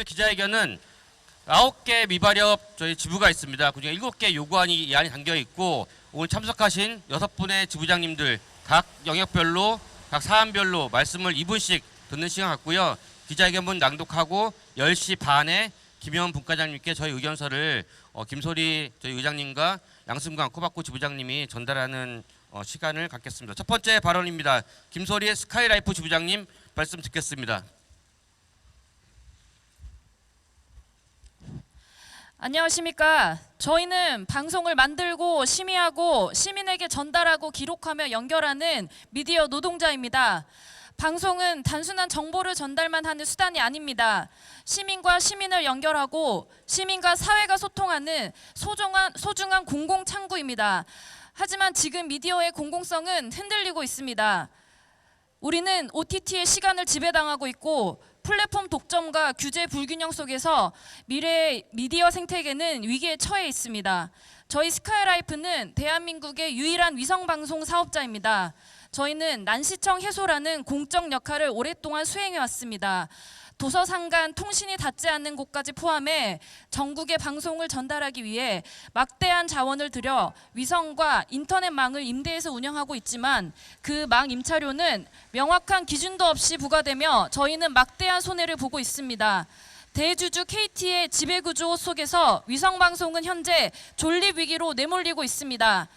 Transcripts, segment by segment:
기자회견은 9개 미발협 저희 지부가 있습니다. 그중에 7개 요구안이 이 안에 담겨 있고 오늘 참석하신 6분의 지부장님들 각 영역별로 각 사안별로 말씀을 2분씩 듣는 시간 갖고요. 기자회견문 낭독하고 10시 반에 김현 분과장님께 저희 의견서를 김소리 저희 의장님과 양승광 코바코 지부장님이 전달하는 시간을 갖겠습니다. 첫 번째 발언입니다. 김소리 스카이라이프 지부장님 말씀 듣겠습니다. 안녕하십니까. 저희는 방송을 만들고 심의하고 시민에게 전달하고 기록하며 연결하는 미디어 노동자입니다. 방송은 단순한 정보를 전달만 하는 수단이 아닙니다. 시민과 시민을 연결하고 시민과 사회가 소통하는 소중한 공공창구입니다. 하지만 지금 미디어의 공공성은 흔들리고 있습니다. 우리는 OTT의 시간을 지배당하고 있고 플랫폼 독점과 규제 불균형 속에서 미래의 미디어 생태계는 위기에 처해 있습니다. 저희 스카이라이프는 대한민국의 유일한 위성방송 사업자입니다. 저희는 난시청 해소라는 공적 역할을 오랫동안 수행해 왔습니다. 도서상간 통신이 닿지 않는 곳까지 포함해 전국의 방송을 전달하기 위해 막대한 자원을 들여 위성과 인터넷망을 임대해서 운영하고 있지만 그 망 임차료는 명확한 기준도 없이 부과되며 저희는 막대한 손해를 보고 있습니다. 대주주 KT의 지배구조 속에서 위성방송은 현재 존립위기로 내몰리고 있습니다.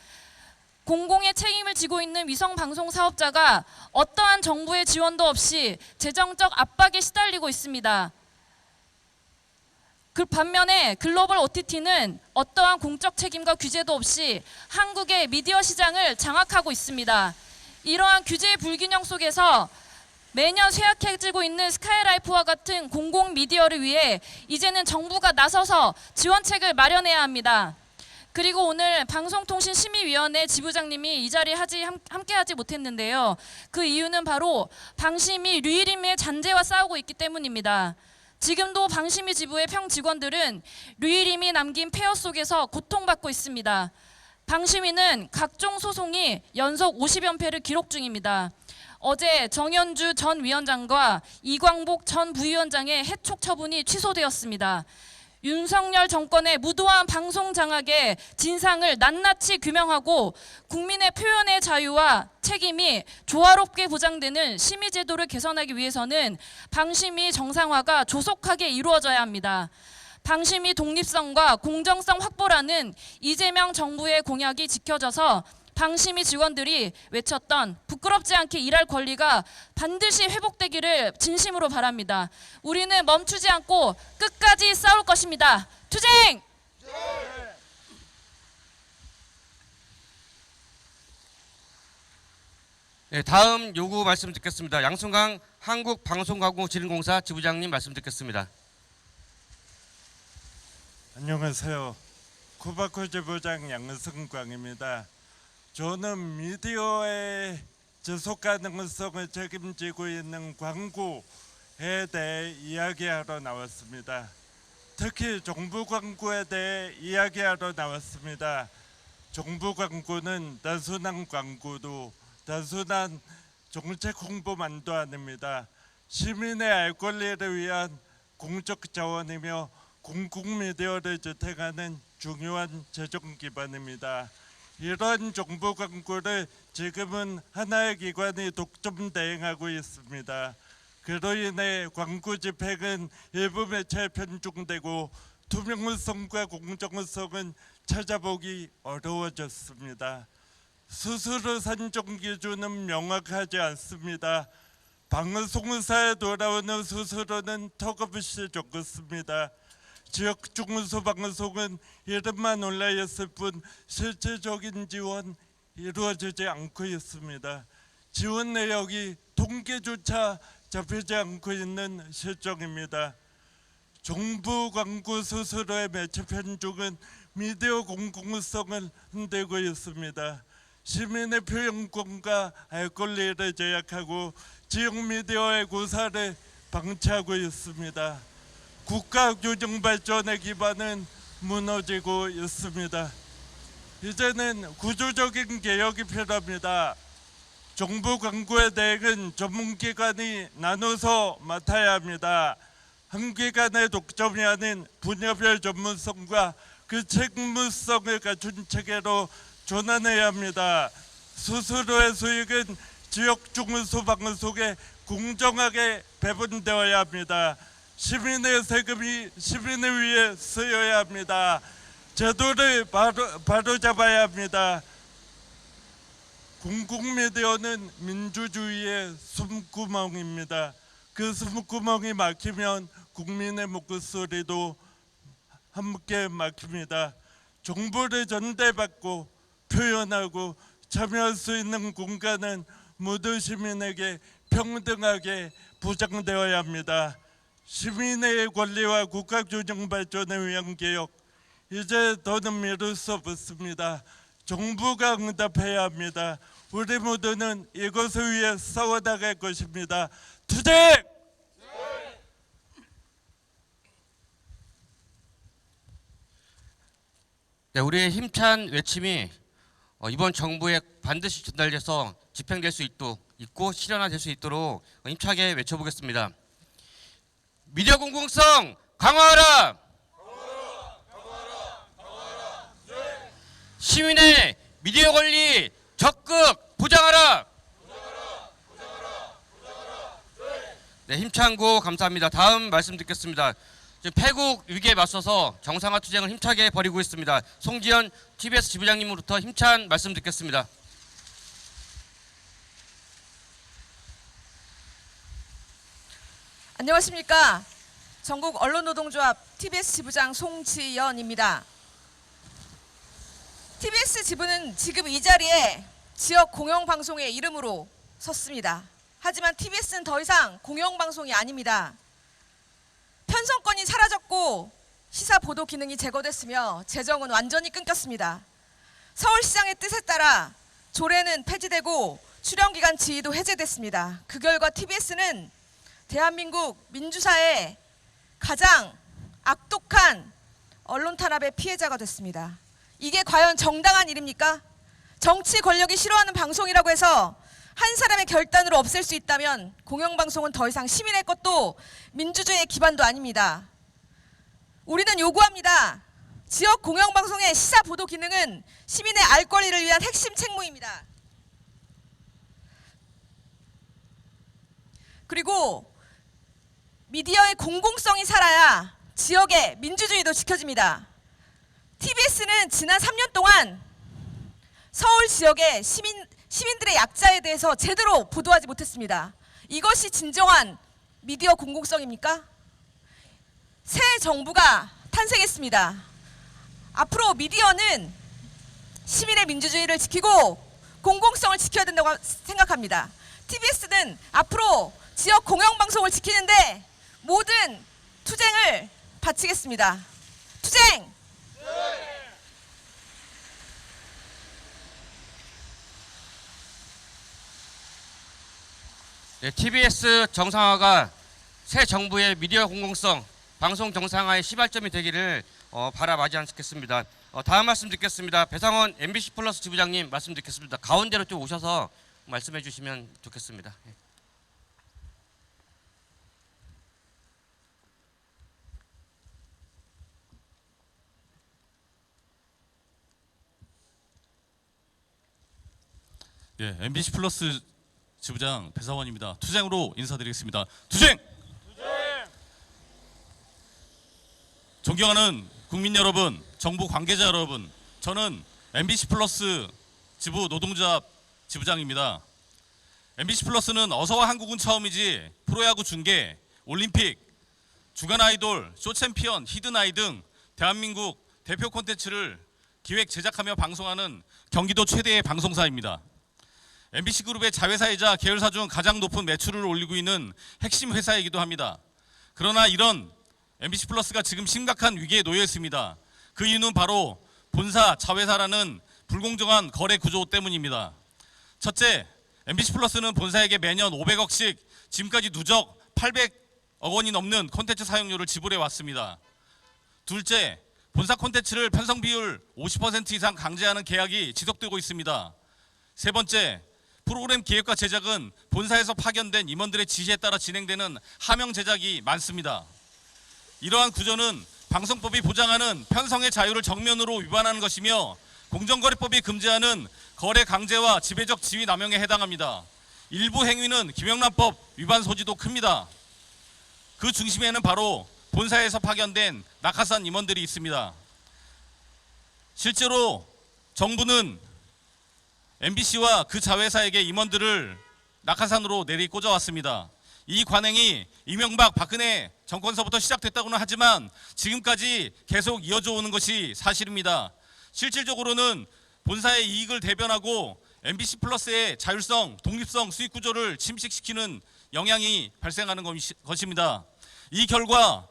공공의 책임을 지고 있는 위성방송 사업자가 어떠한 정부의 지원도 없이 재정적 압박에 시달리고 있습니다. 그 반면에 글로벌 OTT는 어떠한 공적 책임과 규제도 없이 한국의 미디어 시장을 장악하고 있습니다. 이러한 규제 불균형 속에서 매년 쇠약해지고 있는 스카이라이프와 같은 공공 미디어를 위해 이제는 정부가 나서서 지원책을 마련해야 합니다. 그리고 오늘 방송통신심의위원회 지부장님이 이 자리에 함께하지 못했는데요. 그 이유는 바로 방심위 류일임의 잔재와 싸우고 있기 때문입니다. 지금도 방심위 지부의 평 직원들은 류일임이 남긴 폐허 속에서 고통받고 있습니다. 방심위는 각종 소송이 연속 50연패를 기록 중입니다. 어제 정현주 전 위원장과 이광복 전 부위원장의 해촉 처분이 취소되었습니다. 윤석열 정권의 무도한 방송 장악의 진상을 낱낱이 규명하고 국민의 표현의 자유와 책임이 조화롭게 보장되는 심의제도를 개선하기 위해서는 방심위 정상화가 조속하게 이루어져야 합니다. 방심위 독립성과 공정성 확보라는 이재명 정부의 공약이 지켜져서 방심위 직원들이 외쳤던 부끄럽지 않게 일할 권리가 반드시 회복되기를 진심으로 바랍니다. 우리는 멈추지 않고 끝까지 싸울 것입니다. 투쟁! 네, 다음 요구 말씀 듣겠습니다. 양승광 한국방송가공진흥공사 지부장님 말씀 듣겠습니다. 안녕하세요. 코바코 지부장 양승광입니다. 저는 미디어의 지속 가능성을 책임지고 있는 광고에 대해 이야기하러 나왔습니다. 특히 정부 광고에 대해 이야기하러 나왔습니다. 정부 광고는 단순한 광고도 단순한 정책 홍보만도 아닙니다. 시민의 알 권리를 위한 공적 자원이며 공공 미디어를 지탱하는 중요한 재정 기반입니다. 이런 정부 광고를 지금은 하나의 기관이 독점 대행하고 있습니다. 그로 인해 광고 집행은 일부 매체에 편중되고 투명성과 공정성은 찾아보기 어려워졌습니다. 스스로 산정 기준은 명확하지 않습니다. 방송사에 돌아오는 수수료는 턱없이 적었습니다. 지역 중소방송은 이름만 올라있을 뿐 실질적인 지원 이루어지지 않고 있습니다. 지원 내역이 통계조차 잡히지 않고 있는 실정입니다. 정부 광고 수수료의 매체 편중은 미디어 공공성을 흔들고 있습니다. 시민의 표현권과 알 권리를 제약하고 지역 미디어의 고사를 방치하고 있습니다. 국가 교정 발전의 기반은 무너지고 있습니다. 이제는 구조적인 개혁이 필요합니다. 정부 광고의 대행은 전문기관이 나눠서 맡아야 합니다. 한기관의 독점이 아닌 분야별 전문성과 그 책무성을 갖춘 체계로 전환해야 합니다. 수수료의 수익은 지역 중소방송에 공정하게 배분되어야 합니다. 시민의 세금이 시민을 위해 쓰여야 합니다. 제도를 바로 잡아야 합니다. 공공미디어는 민주주의의 숨구멍입니다. 그 숨구멍이 막히면 국민의 목소리도 함께 막힙니다. 정보를 전달받고 표현하고 참여할 수 있는 공간은 모두 시민에게 평등하게 보장되어야 합니다. 시민의 권리와 국가균형 발전을 위한 개혁, 이제 더는 미룰 수 없습니다. 정부가 응답해야 합니다. 우리 모두는 이것을 위해 싸워나갈 것입니다. 투쟁! 네, 우리의 힘찬 외침이 이번 정부에 반드시 전달돼서 집행될 수 있고 실현화될 수 있도록 힘차게 외쳐보겠습니다. 미디어 공공성 강화하라! 시민의 미디어 권리 적극 보장하라! 네, 힘찬 고 감사합니다. 다음 말씀 듣겠습니다. 지금 패국 위기에 맞서서 정상화 투쟁을 힘차게 벌이고 있습니다. 송지연 TBS 지부장님으로부터 힘찬 말씀 듣겠습니다. 안녕하십니까. 전국 언론노동조합 TBS 지부장 송지연입니다. TBS 지부는 지금 이 자리에 지역 공영방송의 이름으로 섰습니다. 하지만 TBS는 더 이상 공영방송이 아닙니다. 편성권이 사라졌고 시사 보도 기능이 제거됐으며 재정은 완전히 끊겼습니다. 서울시장의 뜻에 따라 조례는 폐지되고 출연기간 지위도 해제됐습니다. 그 결과 TBS는 대한민국 민주사의 가장 악독한 언론 탄압의 피해자가 됐습니다. 이게 과연 정당한 일입니까? 정치 권력이 싫어하는 방송이라고 해서 한 사람의 결단으로 없앨 수 있다면 공영방송은 더 이상 시민의 것도 민주주의의 기반도 아닙니다. 우리는 요구합니다. 지역 공영방송의 시사 보도 기능은 시민의 알 권리를 위한 핵심 책무입니다. 그리고 미디어의 공공성이 살아야 지역의 민주주의도 지켜집니다. TBS는 지난 3년 동안 서울 지역의 시민들의 약자에 대해서 제대로 보도하지 못했습니다. 이것이 진정한 미디어 공공성입니까? 새 정부가 탄생했습니다. 앞으로 미디어는 시민의 민주주의를 지키고 공공성을 지켜야 된다고 생각합니다. TBS는 앞으로 지역 공영방송을 지키는데 모든 투쟁을 바치겠습니다. 투쟁! 네, TBS 정상화가 새 정부의 미디어 공공성, 방송 정상화의 시발점이 되기를 바라마지 않겠습니다. 다음 말씀 듣겠습니다. 배상원 MBC 플러스 지부장님 말씀 듣겠습니다. 가운데로 좀 오셔서 말씀해 주시면 좋겠습니다. 예, MBC 플러스 지부장 배상원입니다. 투쟁으로 인사드리겠습니다. 투쟁! 존경하는 국민 여러분, 정부 관계자 여러분, 저는 MBC 플러스 지부 노동조합 지부장입니다. MBC 플러스는 어서와 한국은 처음이지 프로야구 중계, 올림픽, 주간 아이돌, 쇼챔피언, 히든아이 등 대한민국 대표 콘텐츠를 기획 제작하며 방송하는 경기도 최대의 방송사입니다. MBC그룹의 자회사이자 계열사 중 가장 높은 매출을 올리고 있는 핵심 회사이기도 합니다. 그러나 이런 MBC 플러스가 지금 심각한 위기에 놓여 있습니다. 그 이유는 바로 본사, 자회사라는 불공정한 거래 구조 때문입니다. 첫째, MBC 플러스는 본사에게 매년 500억씩, 지금까지 누적 800억 원이 넘는 콘텐츠 사용료를 지불해 왔습니다. 둘째, 본사 콘텐츠를 편성 비율 50% 이상 강제하는 계약이 지속되고 있습니다. 세 번째, 프로그램 기획과 제작은 본사에서 파견된 임원들의 지시에 따라 진행되는 하명 제작이 많습니다. 이러한 구조는 방송법이 보장하는 편성의 자유를 정면으로 위반하는 것이며 공정거래법이 금지하는 거래 강제와 지배적 지위 남용에 해당합니다. 일부 행위는 김영란법 위반 소지도 큽니다. 그 중심에는 바로 본사에서 파견된 낙하산 임원들이 있습니다. 실제로 정부는 MBC와 그 자회사에게 임원들을 낙하산으로 내리 꽂아왔습니다. 이 관행이 이명박 박근혜 정권서부터 시작됐다고는 하지만 지금까지 계속 이어져 오는 것이 사실입니다. 실질적으로는 본사의 이익을 대변하고 MBC 플러스의 자율성, 독립성, 수익 구조를 침식시키는 영향이 발생하는 것입니다. 이 결과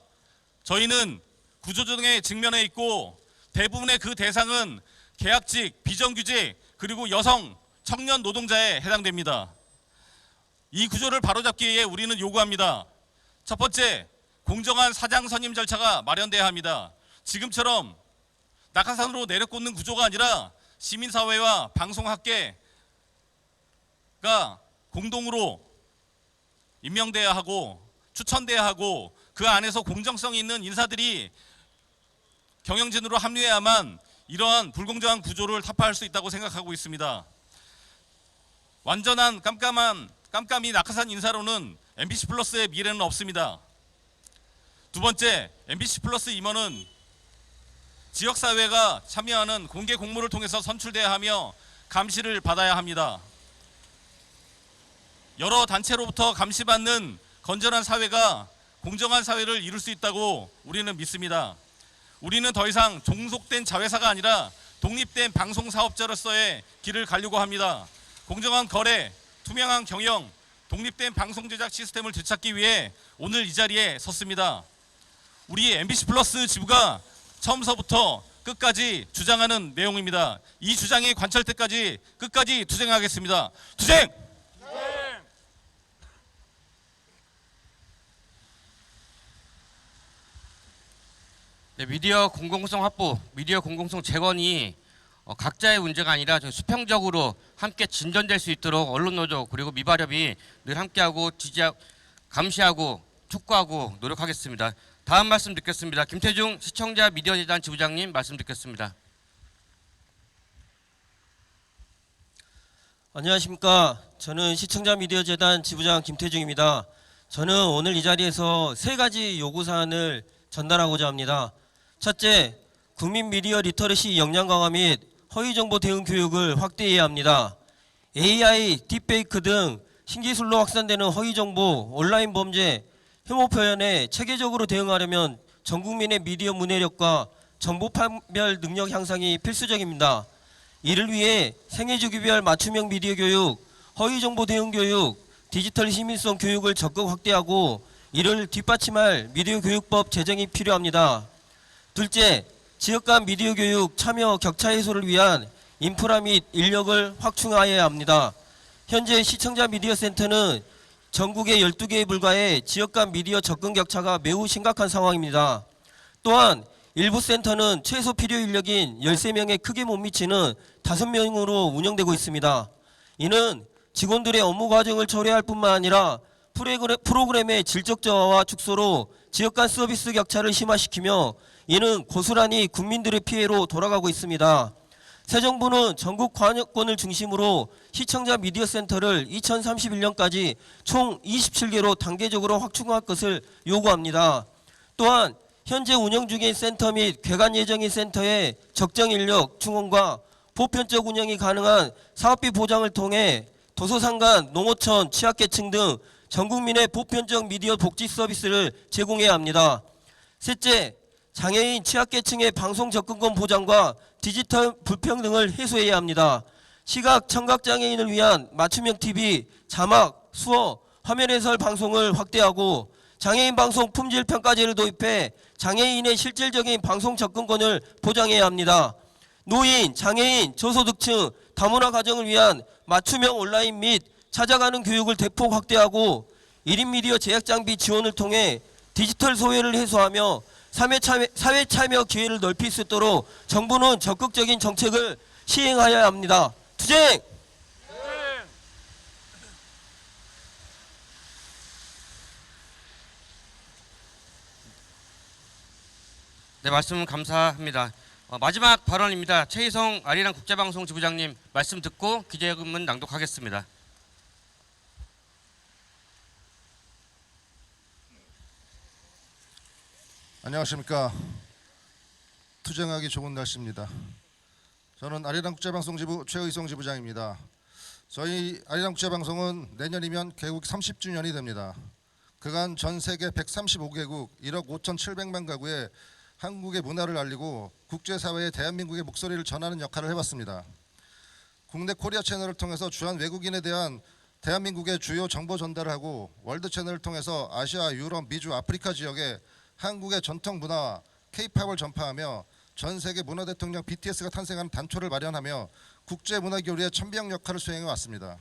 저희는 구조조정에 직면해 있고 대부분의 그 대상은 계약직, 비정규직, 그리고 여성, 청년 노동자에 해당됩니다. 이 구조를 바로잡기 위해 우리는 요구합니다. 첫 번째, 공정한 사장 선임 절차가 마련돼야 합니다. 지금처럼 낙하산으로 내려꽂는 구조가 아니라 시민사회와 방송학계가 공동으로 임명돼야 하고 추천돼야 하고 그 안에서 공정성이 있는 인사들이 경영진으로 합류해야만 이러한 불공정한 구조를 타파할 수 있다고 생각하고 있습니다. 완전한 깜깜이 낙하산 인사로는 MBC 플러스의 미래는 없습니다. 두 번째, MBC 플러스 임원은 지역사회가 참여하는 공개 공모를 통해서 선출돼야 하며 감시를 받아야 합니다. 여러 단체로부터 감시받는 건전한 사회가 공정한 사회를 이룰 수 있다고 우리는 믿습니다. 우리는 더 이상 종속된 자회사가 아니라 독립된 방송사업자로서의 길을 가려고 합니다. 공정한 거래, 투명한 경영, 독립된 방송 제작 시스템을 되찾기 위해 오늘 이 자리에 섰습니다. 우리 MBC 플러스 지부가 처음서부터 끝까지 주장하는 내용입니다. 이 주장이 관철 때까지 끝까지 투쟁하겠습니다. 투쟁! 네, 미디어 공공성 확보, 미디어 공공성 재건이 각자의 문제가 아니라 저희 수평적으로 함께 진전될 수 있도록 언론노조 그리고 미바렵이 늘 함께하고 감시하고 촉구하고 노력하겠습니다. 다음 말씀 듣겠습니다. 김태중 시청자 미디어재단 지부장님 말씀 듣겠습니다. 안녕하십니까. 저는 시청자 미디어재단 지부장 김태중입니다. 저는 오늘 이 자리에서 세 가지 요구사안을 전달하고자 합니다. 첫째, 국민 미디어 리터러시 역량 강화 및 허위정보 대응 교육을 확대해야 합니다. AI, 딥페이크 등 신기술로 확산되는 허위정보, 온라인 범죄, 혐오 표현에 체계적으로 대응하려면 전 국민의 미디어 문해력과 정보 판별 능력 향상이 필수적입니다. 이를 위해 생애주기별 맞춤형 미디어 교육, 허위정보 대응 교육, 디지털 시민성 교육을 적극 확대하고 이를 뒷받침할 미디어 교육법 제정이 필요합니다. 둘째, 지역 간 미디어 교육 참여 격차 해소를 위한 인프라 및 인력을 확충하여야 합니다. 현재 시청자 미디어 센터는 전국의 12개에 불과해 지역 간 미디어 접근 격차가 매우 심각한 상황입니다. 또한 일부 센터는 최소 필요 인력인 13명에 크게 못 미치는 5명으로 운영되고 있습니다. 이는 직원들의 업무 과정을 처리할 뿐만 아니라 프로그램의 질적 저하와 축소로 지역 간 서비스 격차를 심화시키며 이는 고스란히 국민들의 피해로 돌아가고 있습니다. 새 정부는 전국 관여권을 중심으로 시청자 미디어 센터를 2031년까지 총 27개로 단계적으로 확충할 것을 요구합니다. 또한 현재 운영 중인 센터 및 개관 예정인 센터의 적정 인력 충원과 보편적 운영이 가능한 사업비 보장을 통해 도서상관, 농어촌, 취약계층 등 전국민의 보편적 미디어 복지 서비스를 제공해야 합니다. 셋째, 장애인 취약계층의 방송 접근권 보장과 디지털 불평등을 해소해야 합니다. 시각, 청각장애인을 위한 맞춤형 TV, 자막, 수어, 화면 해설 방송을 확대하고 장애인 방송 품질 평가제를 도입해 장애인의 실질적인 방송 접근권을 보장해야 합니다. 노인, 장애인, 저소득층, 다문화 가정을 위한 맞춤형 온라인 및 찾아가는 교육을 대폭 확대하고 1인 미디어 제작 장비 지원을 통해 디지털 소외를 해소하며 사회 참여 기회를 넓힐 수 있도록 정부는 적극적인 정책을 시행하여야 합니다. 투쟁! 네, 말씀 감사합니다. 마지막 발언입니다. 최희성 아리랑 국제방송 지부장님 말씀 듣고 기자회견문 낭독하겠습니다. 안녕하십니까. 투쟁하기 좋은 날씨입니다. 저는 아리랑 국제방송 지부 최의성 지부장입니다. 저희 아리랑 국제방송은 내년이면 개국 30주년이 됩니다. 그간 전 세계 135개국 1억 5,700만 가구에 한국의 문화를 알리고 국제사회에 대한민국의 목소리를 전하는 역할을 해왔습니다. 국내 코리아 채널을 통해서 주한 외국인에 대한 대한민국의 주요 정보 전달을 하고 월드 채널을 통해서 아시아, 유럽, 미주, 아프리카 지역에 한국의 전통 문화와 K-팝을 전파하며 전 세계 문화 대통령 BTS가 탄생하는 단초를 마련하며 국제 문화 교류의 천비형 역할을 수행해 왔습니다.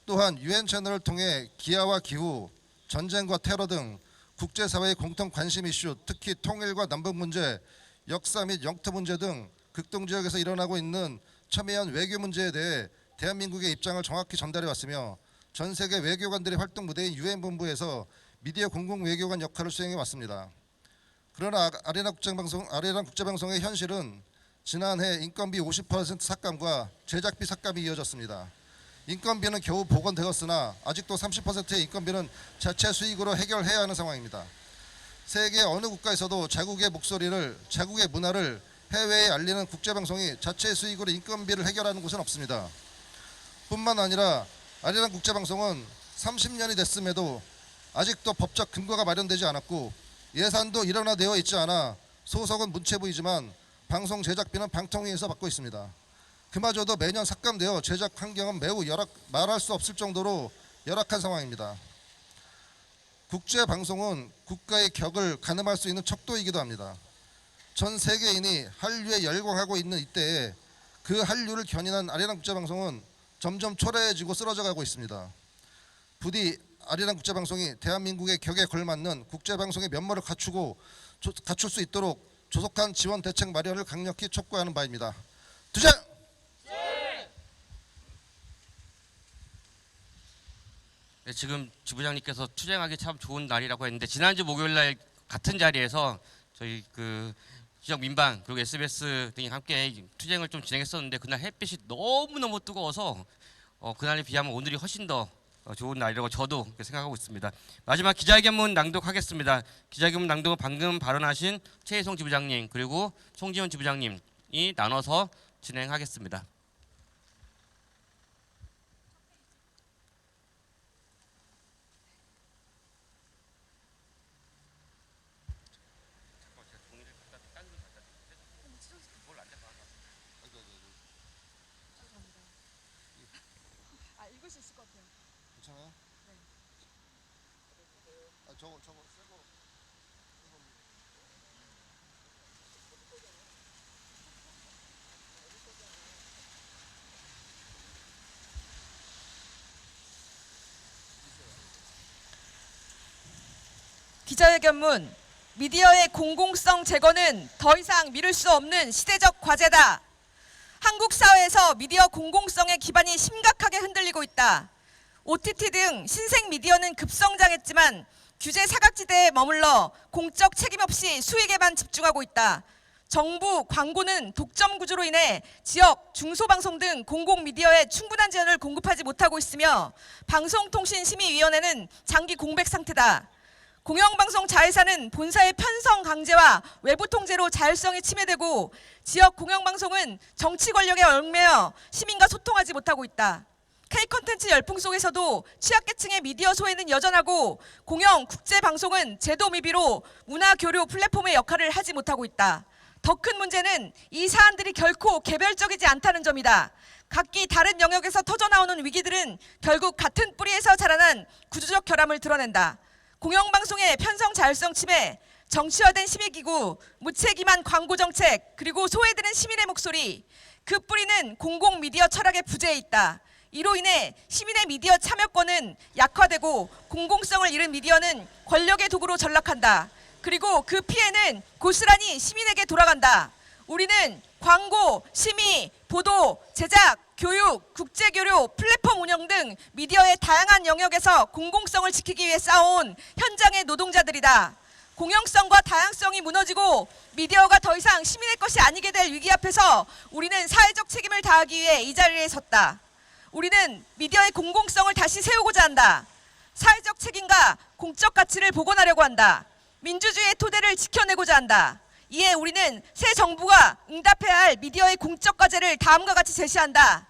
또한 UN 채널을 통해 기아와 기후, 전쟁과 테러 등 국제사회의 공통 관심 이슈, 특히 통일과 남북 문제, 역사 및 영토 문제 등 극동지역에서 일어나고 있는 첨예한 외교 문제에 대해 대한민국의 입장을 정확히 전달해 왔으며 전 세계 외교관들의 활동 무대인 UN 본부에서 미디어 공공 외교관 역할을 수행해 왔습니다. 그러나 아리랑 국제방송의 현실은 지난해 인건비 50% 삭감과 제작비 삭감이 이어졌습니다. 인건비는 겨우 복원되었으나 아직도 30%의 인건비는 자체 수익으로 해결해야 하는 상황입니다. 세계 어느 국가에서도 자국의 목소리를, 자국의 문화를 해외에 알리는 국제방송이 자체 수익으로 인건비를 해결하는 곳은 없습니다. 뿐만 아니라 아리랑 국제방송은 30년이 됐음에도 아직도 법적 근거가 마련되지 않았고 예산도 일원화되어 있지 않아 소속은 문체부이지만 방송 제작비는 방통위에서 받고 있습니다. 그마저도 매년 삭감되어 제작 환경은 매우 말할 수 없을 정도로 열악한 상황입니다. 국제방송은 국가의 격을 가늠할 수 있는 척도이기도 합니다. 전 세계인이 한류에 열광하고 있는 이때에 그 한류를 견인한 아리랑 국제방송은 점점 초라해지고 쓰러져 가고 있습니다. 부디 아리랑 국제방송이 대한민국의 격에 걸맞는 국제방송의 면모를 갖출 수 있도록 조속한 지원 대책 마련을 강력히 촉구하는 바입니다. 투쟁! 네, 지금 지부장님께서 투쟁하기 참 좋은 날이라고 했는데 지난주 목요일 날 같은 자리에서 저희 그 지역 민방 그리고 SBS 등이 함께 투쟁을 좀 진행했었는데 그날 햇빛이 너무너무 뜨거워서 그날에 비하면 오늘이 훨씬 더 좋은 날이라고 저도 그렇게 생각하고 있습니다. 마지막 기자회견문 낭독하겠습니다. 기자회견문 낭독은 방금 발언하신 최희성 지부장님 그리고 송지현 지부장님이 나눠서 진행하겠습니다. 읽을 수 있을 것 같아요. 괜찮아요? 네. 저거 새거. 기자회견문, 미디어의 공공성 제거는 더 이상 미룰 수 없는 시대적 과제다. 한국 사회에서 미디어 공공성의 기반이 심각하게 흔들리고 있다. OTT 등 신생 미디어는 급성장했지만 규제 사각지대에 머물러 공적 책임 없이 수익에만 집중하고 있다. 정부, 광고는 독점 구조로 인해 지역, 중소방송 등 공공미디어에 충분한 지원을 공급하지 못하고 있으며 방송통신심의위원회는 장기 공백 상태다. 공영방송 자회사는 본사의 편성 강제와 외부 통제로 자율성이 침해되고 지역 공영방송은 정치 권력에 얽매여 시민과 소통하지 못하고 있다. K콘텐츠 열풍 속에서도 취약계층의 미디어 소외는 여전하고 공영, 국제방송은 제도 미비로 문화교류 플랫폼의 역할을 하지 못하고 있다. 더 큰 문제는 이 사안들이 결코 개별적이지 않다는 점이다. 각기 다른 영역에서 터져나오는 위기들은 결국 같은 뿌리에서 자라난 구조적 결함을 드러낸다. 공영방송의 편성 자율성 침해, 정치화된 시민기구, 무책임한 광고정책, 그리고 소외되는 시민의 목소리, 그 뿌리는 공공미디어 철학의 부재에 있다. 이로 인해 시민의 미디어 참여권은 약화되고 공공성을 잃은 미디어는 권력의 도구로 전락한다. 그리고 그 피해는 고스란히 시민에게 돌아간다. 우리는 광고, 심의, 보도, 제작, 교육, 국제교류, 플랫폼 운영 등 미디어의 다양한 영역에서 공공성을 지키기 위해 싸워온 현장의 노동자들이다. 공영성과 다양성이 무너지고 미디어가 더 이상 시민의 것이 아니게 될 위기 앞에서 우리는 사회적 책임을 다하기 위해 이 자리에 섰다. 우리는 미디어의 공공성을 다시 세우고자 한다. 사회적 책임과 공적 가치를 복원하려고 한다. 민주주의의 토대를 지켜내고자 한다. 이에 우리는 새 정부가 응답해야 할 미디어의 공적 과제를 다음과 같이 제시한다.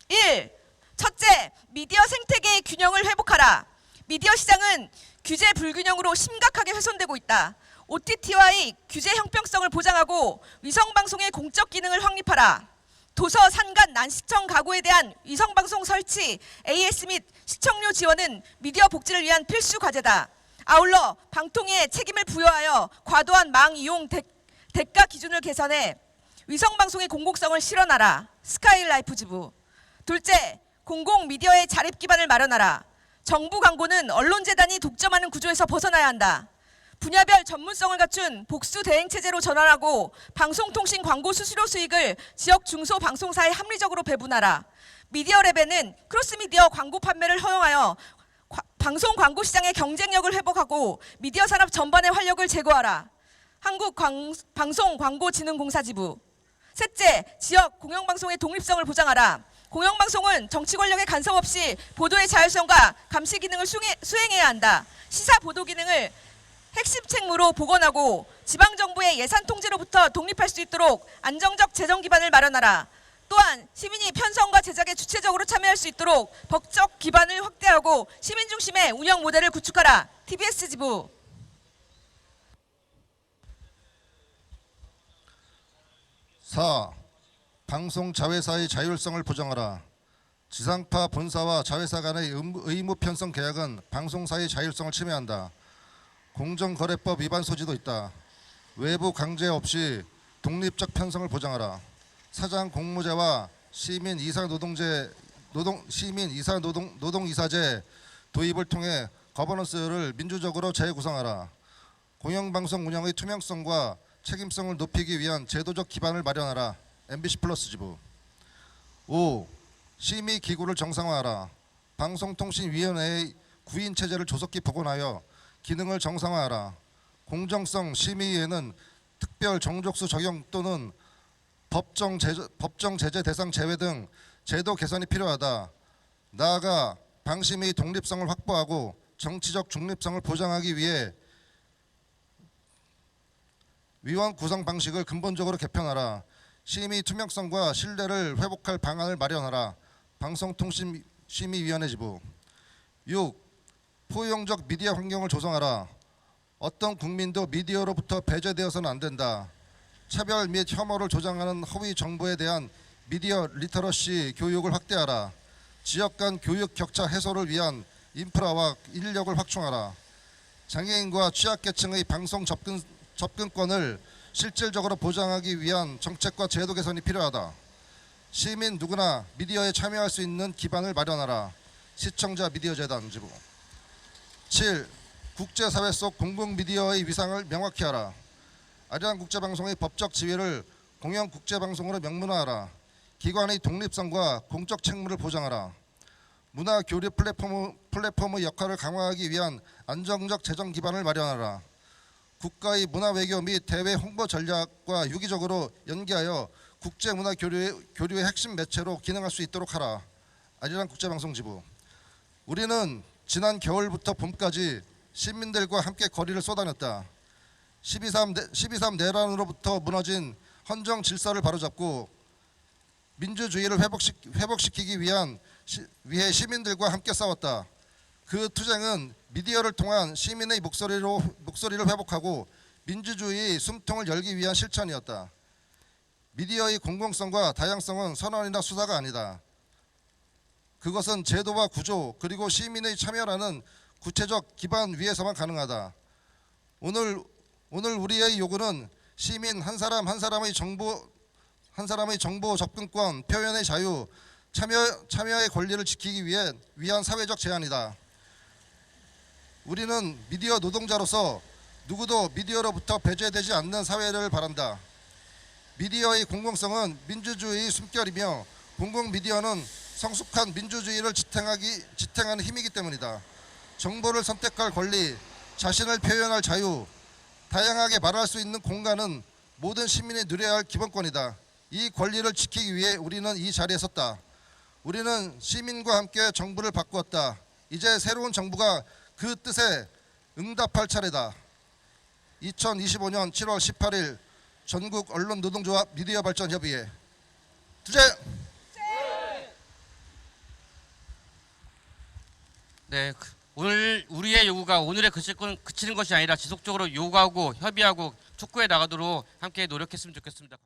1. 첫째, 미디어 생태계의 균형을 회복하라. 미디어 시장은 규제 불균형으로 심각하게 훼손되고 있다. OTT와의 규제 형평성을 보장하고 위성방송의 공적 기능을 확립하라. 도서, 산간, 난시청 가구에 대한 위성방송 설치, AS 및 시청료 지원은 미디어 복지를 위한 필수 과제다. 아울러 방통위에 책임을 부여하여 과도한 망 이용 대가 기준을 개선해 위성방송의 공공성을 실현하라. 스카이라이프 지부. 둘째, 공공 미디어의 자립 기반을 마련하라. 정부 광고는 언론재단이 독점하는 구조에서 벗어나야 한다. 분야별 전문성을 갖춘 복수 대행 체제로 전환하고 방송통신 광고 수수료 수익을 지역 중소 방송사에 합리적으로 배분하라. 미디어랩에는 크로스미디어 광고 판매를 허용하여 방송 광고 시장의 경쟁력을 회복하고 미디어 산업 전반의 활력을 제고하라. 한국방송광고진흥공사 지부. 셋째, 지역 공영방송의 독립성을 보장하라. 공영방송은 정치 권력의 간섭 없이 보도의 자율성과 감시 기능을 수행해야 한다. 시사 보도 기능을 핵심 책무로 복원하고 지방정부의 예산 통제로부터 독립할 수 있도록 안정적 재정 기반을 마련하라. 또한 시민이 편성과 제작에 주체적으로 참여할 수 있도록 법적 기반을 확대하고 시민 중심의 운영 모델을 구축하라. TBS 지부. 4. 방송 자회사의 자율성을 보장하라. 지상파 본사와 자회사 간의 의무 편성 계약은 방송사의 자율성을 침해한다. 공정거래법 위반 소지도 있다. 외부 강제 없이 독립적 편성을 보장하라. 사장 공모제와 시민 이사 노동이사제 도입을 통해 거버넌스를 민주적으로 재구성하라. 공영방송 운영의 투명성과 책임성을 높이기 위한 제도적 기반을 마련하라. MBC 플러스 지부. 5. 심의 기구를 정상화하라. 방송통신위원회의 구인 체제를 조속히 복원하여 기능을 정상화하라. 공정성 심의에는 특별 정족수 적용 또는 법정 제재 대상 제외 등 제도 개선이 필요하다. 나아가 방심의 독립성을 확보하고 정치적 중립성을 보장하기 위해 위원 구성 방식을 근본적으로 개편하라. 심의 투명성과 신뢰를 회복할 방안을 마련하라. 방송통신심의위원회 지부. 6. 포용적 미디어 환경을 조성하라. 어떤 국민도 미디어로부터 배제되어서는 안 된다. 차별 및 혐오를 조장하는 허위 정보에 대한 미디어 리터러시 교육을 확대하라. 지역 간 교육 격차 해소를 위한 인프라와 인력을 확충하라. 장애인과 취약계층의 방송 접근권을 실질적으로 보장하기 위한 정책과 제도 개선이 필요하다. 시민 누구나 미디어에 참여할 수 있는 기반을 마련하라. 시청자 미디어재단 지부. 7. 국제사회 속 공공미디어의 위상을 명확히 하라. 아리랑국제방송의 법적 지위를 공영국제방송으로 명문화하라. 기관의 독립성과 공적 책무를 보장하라. 문화교류 플랫폼의 역할을 강화하기 위한 안정적 재정 기반을 마련하라. 국가의 문화외교 및 대외 홍보 전략과 유기적으로 연계하여 국제문화교류의 핵심 매체로 기능할 수 있도록 하라. 아리랑국제방송 지부. 우리는 지난 겨울부터 봄까지 시민들과 함께 거리를 쏟아냈다. 12.3 내란으로부터 무너진 헌정 질서를 바로잡고 민주주의를 회복시키기 위해 시민들과 함께 싸웠다. 그 투쟁은 미디어를 통한 시민의 목소리를 회복하고 민주주의의 숨통을 열기 위한 실천이었다. 미디어의 공공성과 다양성은 선언이나 수사가 아니다. 그것은 제도와 구조 그리고 시민의 참여라는 구체적 기반 위에서만 가능하다. 오늘 우리의 요구는 시민 한 사람 한 사람의 정보 접근권, 표현의 자유, 참여의 권리를 지키기 위한 사회적 제안이다. 우리는 미디어 노동자로서 누구도 미디어로부터 배제되지 않는 사회를 바란다. 미디어의 공공성은 민주주의의 숨결이며 공공미디어는 성숙한 민주주의를 지탱하는 힘이기 때문이다. 정보를 선택할 권리, 자신을 표현할 자유, 다양하게 말할 수 있는 공간은 모든 시민이 누려야 할 기본권이다. 이 권리를 지키기 위해 우리는 이 자리에 섰다. 우리는 시민과 함께 정부를 바꾸었다. 이제 새로운 정부가 그 뜻에 응답할 차례다. 2025년 7월 18일 전국 언론노동조합 미디어발전협의회 투쟁! 네, 오늘 우리의 요구가 오늘에 그치는 것이 아니라 지속적으로 요구하고 협의하고 촉구해 나가도록 함께 노력했으면 좋겠습니다.